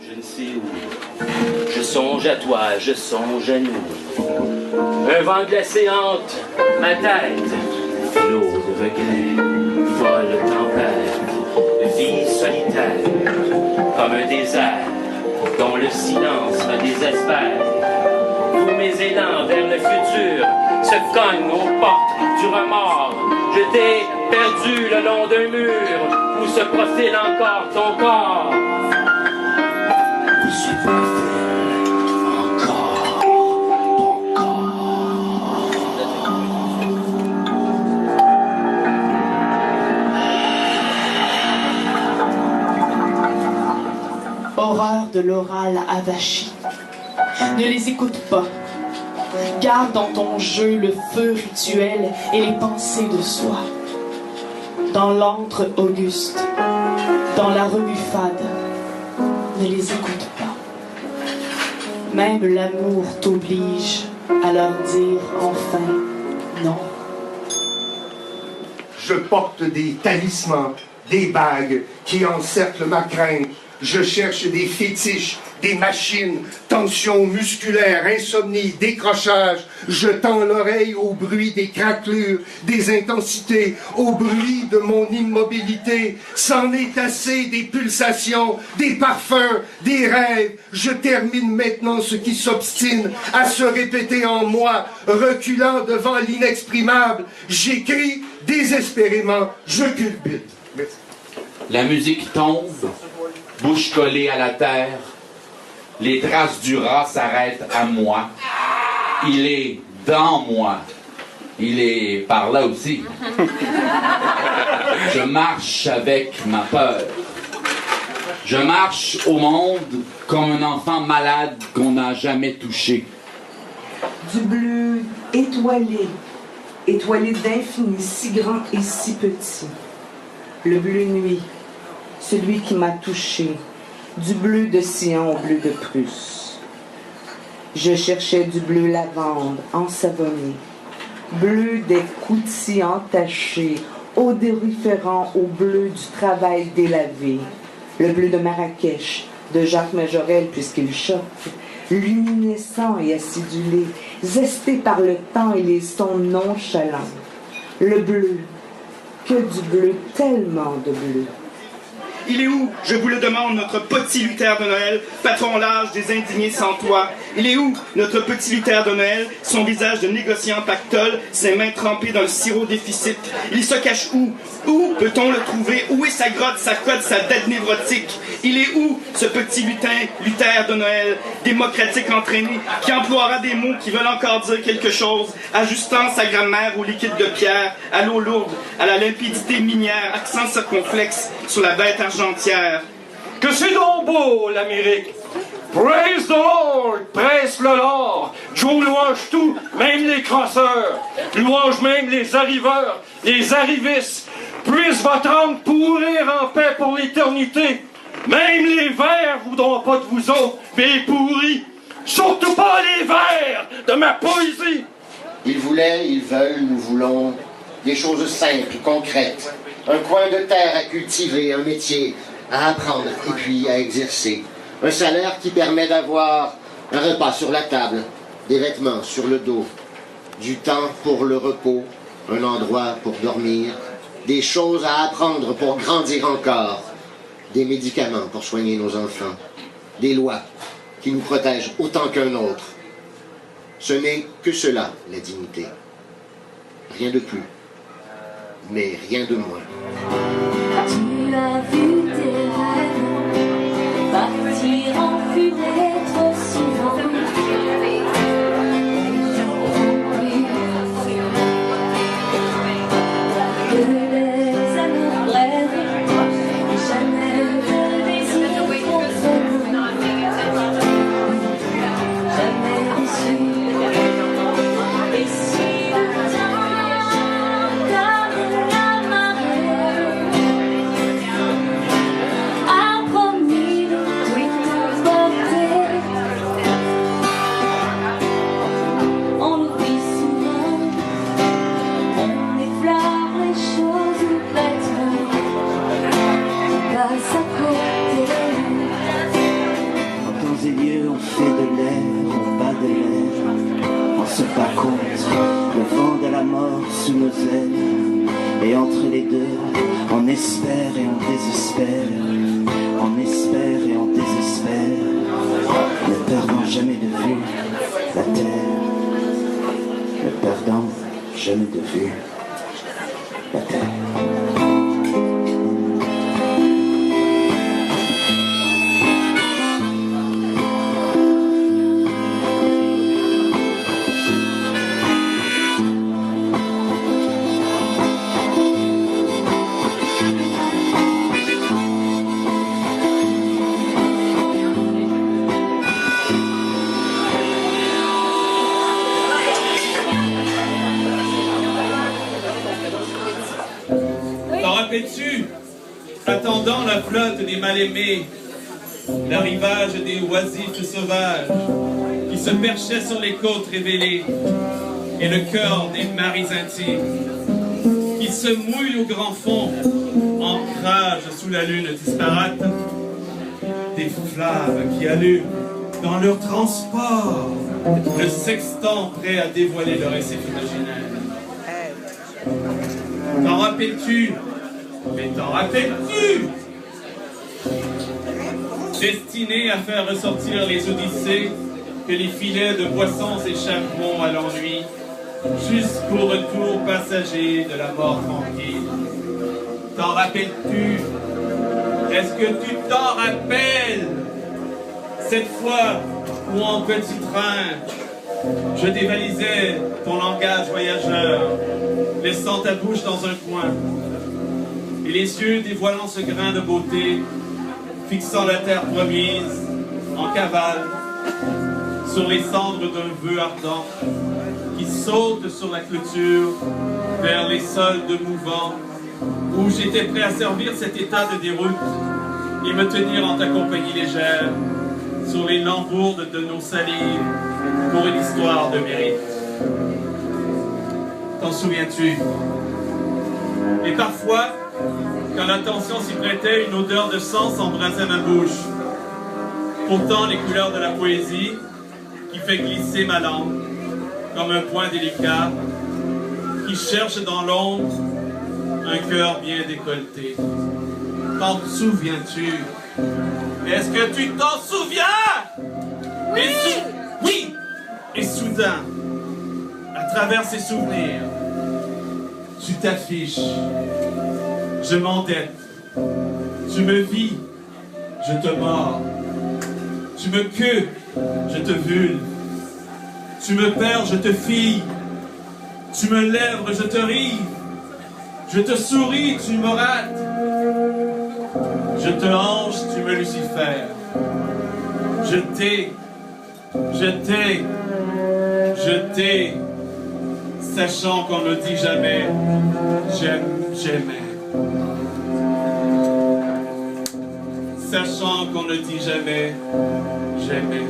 Je ne sais où. Je songe à toi, je songe à nous. Un vent glacé hante ma tête. L'eau de regret, folle tempête, vie solitaire, comme un désert dont le silence me désespère. Tous mes élans vers le futur se cognent aux portes du remords. Je t'ai perdu le long d'un mur où se profile encore ton corps. Où se profile encore ton corps. Horreur de l'oral avachi. Ne les écoute pas. Garde dans ton jeu le feu rituel et les pensées de soi. Dans l'antre auguste, dans la revue fade, ne les écoute pas. Même l'amour t'oblige à leur dire enfin non. Je porte des talismans, des bagues qui encerclent ma crainte. Je cherche des fétiches, des machines, tensions musculaires, insomnie, décrochage. Je tends l'oreille au bruit des craquelures, des intensités, au bruit de mon immobilité. C'en est assez des pulsations, des parfums, des rêves. Je termine maintenant ce qui s'obstine à se répéter en moi, reculant devant l'inexprimable. J'écris désespérément, je culbute. Merci. La musique tombe, bouche collée à la terre. Les traces du rat s'arrêtent à moi. Il est dans moi. Il est par là aussi. Je marche avec ma peur. Je marche au monde comme un enfant malade qu'on n'a jamais touché. Du bleu étoilé, étoilé d'infini, si grand et si petit. Le bleu nuit, celui qui m'a touché. Du bleu de Sion au bleu de Prusse. Je cherchais du bleu lavande ensavonné, bleu des coutilles entachés, odoriférant au bleu du travail délavé, le bleu de Marrakech, de Jacques Majorel puisqu'il choque, luminescent et acidulé, zesté par le temps et les sons nonchalants. Le bleu, que du bleu, tellement de bleu. Il est où, je vous le demande, notre petit Luther de Noël, patron large des indignés sans toit? Il est où, notre petit Luther de Noël, son visage de négociant pactole, ses mains trempées dans le sirop déficit? Il se cache où? Où peut-on le trouver? Où est sa grotte, sa cote, sa dette névrotique? Il est où, ce petit Luther de Noël, démocratique entraîné, qui emploiera des mots qui veulent encore dire quelque chose, ajustant sa grammaire au liquide de pierre, à l'eau lourde, à la limpidité minière, accent circonflexe sur la bête argentière? Que c'est donc beau, l'Amérique! Praise the Lord! Praise le Lord! Joe louange tout, même les crosseurs. Louange même les arriveurs, les arrivistes. Puisse votre âme pourrir en paix pour l'éternité. Même les vers voudront pas de vous autres, mais les pourris. Surtout pas les vers de ma poésie. Ils voulaient, ils veulent, nous voulons des choses simples, concrètes. Un coin de terre à cultiver, un métier à apprendre et puis à exercer. Un salaire qui permet d'avoir un repas sur la table, des vêtements sur le dos, du temps pour le repos, un endroit pour dormir, des choses à apprendre pour grandir encore, des médicaments pour soigner nos enfants, des lois qui nous protègent autant qu'un autre. Ce n'est que cela, la dignité. Rien de plus, mais rien de moins. Tu as vu tes rêves partir en fumée trop souvent. Que les amours brèves, jamais de désir profond, jamais déçu. Et si le temps comme la marée a promis de t'emporter, sous nos ailes. Et entre les deux, on espère et on désespère. On espère et on désespère, ne perdant jamais de vue la terre. Ne perdant jamais de vue la terre. Rappelles-tu, attendant la flotte des mal-aimés, l'arrivage des oisifs sauvages qui se perchaient sur les côtes révélées, et le cœur des maris intimes qui se mouillent au grand fond, ancrage sous la lune disparate, des flammes qui allument dans leur transport le sextant prêt à dévoiler leur récit imaginaire. T'en rappelles-tu? Mais t'en rappelles-tu? Destiné à faire ressortir les odyssées que les filets de poissons échapperont à l'ennui jusqu'au retour passager de la mort tranquille. T'en rappelles-tu? Est-ce que tu t'en rappelles? Cette fois où en petit train, je dévalisais ton langage voyageur, laissant ta bouche dans un coin, et les yeux dévoilant ce grain de beauté, fixant la terre promise, en cavale, sur les cendres d'un vœu ardent, qui saute sur la clôture, vers les soldes mouvants, où j'étais prêt à servir cet état de déroute, et me tenir en ta compagnie légère, sur les lambourdes de nos salives, pour une histoire de mérite. T'en souviens-tu? Et parfois, quand l'attention s'y prêtait, une odeur de sang s'embrasait ma bouche. Pourtant, les couleurs de la poésie, qui fait glisser ma langue, comme un point délicat, qui cherche dans l'ombre un cœur bien décolleté. T'en souviens-tu? Est-ce que tu t'en souviens? Oui! Et soudain, à travers ces souvenirs, tu t'affiches. Je m'endette. Tu me vis. Je te mords. Tu me queues. Je te vulve. Tu me perds. Je te fille. Tu me lèvres. Je te rive. Je te souris. Tu me rates. Je te hanche. Tu me Lucifer. Je t'ai. Je t'ai. Je t'ai. Sachant qu'on ne dit jamais j'aimais. Sachant qu'on ne dit jamais j'aimais.